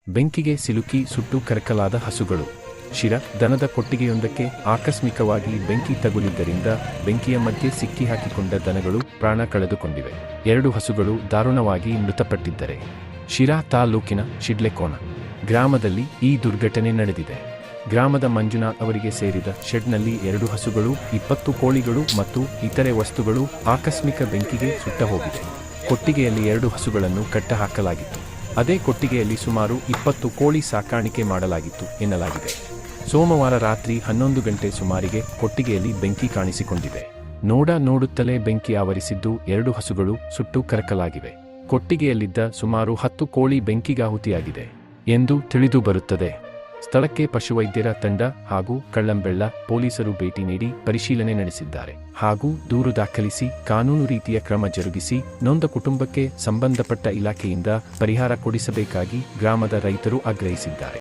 ಬೆಂಕಿಗೆ ಸಿಲುಕಿ ಸುಟ್ಟು ಕರಕಲಾದ ಹಸುಗಳು. ಶಿರಾ ದನದ ಕೊಟ್ಟಿಗೆಯೊಂದಕ್ಕೆ ಆಕಸ್ಮಿಕವಾಗಿ ಬೆಂಕಿ ತಗುಲಿದ್ದರಿಂದ ಬೆಂಕಿಯ ಮಧ್ಯೆ ಸಿಕ್ಕಿ ಹಾಕಿಕೊಂಡ ದನಗಳು ಪ್ರಾಣ ಕಳೆದುಕೊಂಡಿವೆ. 2 ಹಸುಗಳು ದಾರುಣವಾಗಿ ಮೃತಪಟ್ಟಿದ್ದರೆ ಶಿರಾ ತಾಲೂಕಿನ ಶಿಡ್ಲೆಕೋನ ಗ್ರಾಮದಲ್ಲಿ ಈ ದುರ್ಘಟನೆ ನಡೆದಿದೆ. ಗ್ರಾಮದ ಮಂಜುನಾಥ್ ಅವರಿಗೆ ಸೇರಿದ ಶೆಡ್ನಲ್ಲಿ 2 ಹಸುಗಳು, 20 ಕೋಳಿಗಳು ಮತ್ತು ಇತರೆ ವಸ್ತುಗಳು ಆಕಸ್ಮಿಕ ಬೆಂಕಿಗೆ ಸುಟ್ಟ ಹೋಗಿದೆ. ಕೊಟ್ಟಿಗೆಯಲ್ಲಿ 2 ಹಸುಗಳನ್ನು ಕಟ್ಟಹಾಕಲಾಗಿತ್ತು. ಅದೇ ಕೊಟ್ಟಿಗೆಯಲ್ಲಿ ಸುಮಾರು 20 ಕೋಳಿ ಸಾಕಾಣಿಕೆ ಮಾಡಲಾಗಿತ್ತು ಎನ್ನಲಾಗಿದೆ. ಸೋಮವಾರ ರಾತ್ರಿ 11 ಗಂಟೆ ಸುಮಾರಿಗೆ ಕೊಟ್ಟಿಗೆಯಲ್ಲಿ ಬೆಂಕಿ ಕಾಣಿಸಿಕೊಂಡಿದೆ. ನೋಡುತ್ತಲೇ ಬೆಂಕಿ ಆವರಿಸಿದ್ದು 2 ಹಸುಗಳು ಸುಟ್ಟು ಕರಕಲಾಗಿವೆ. ಕೊಟ್ಟಿಗೆಯಲ್ಲಿದ್ದ ಸುಮಾರು 10 ಕೋಳಿ ಬೆಂಕಿಗಾಹುತಿಯಾಗಿದೆ ಎಂದು ತಿಳಿದು ಬರುತ್ತದೆ. ಸ್ಥಳಕ್ಕೆ ಪಶುವೈದ್ಯರ ತಂಡ ಹಾಗೂ ಕಳ್ಳಂಬೆಳ್ಳ ಪೊಲೀಸರು ಭೇಟಿ ನೀಡಿ ಪರಿಶೀಲನೆ ನಡೆಸಿದ್ದಾರೆ ಹಾಗೂ ದೂರು ದಾಖಲಿಸಿ ಕಾನೂನು ರೀತಿಯ ಕ್ರಮ ಜರುಗಿಸಿ ನೊಂದ ಕುಟುಂಬಕ್ಕೆ ಸಂಬಂಧಪಟ್ಟ ಇಲಾಖೆಯಿಂದ ಪರಿಹಾರ ಕೊಡಿಸಬೇಕಾಗಿ ಗ್ರಾಮದ ರೈತರು ಆಗ್ರಹಿಸಿದ್ದಾರೆ.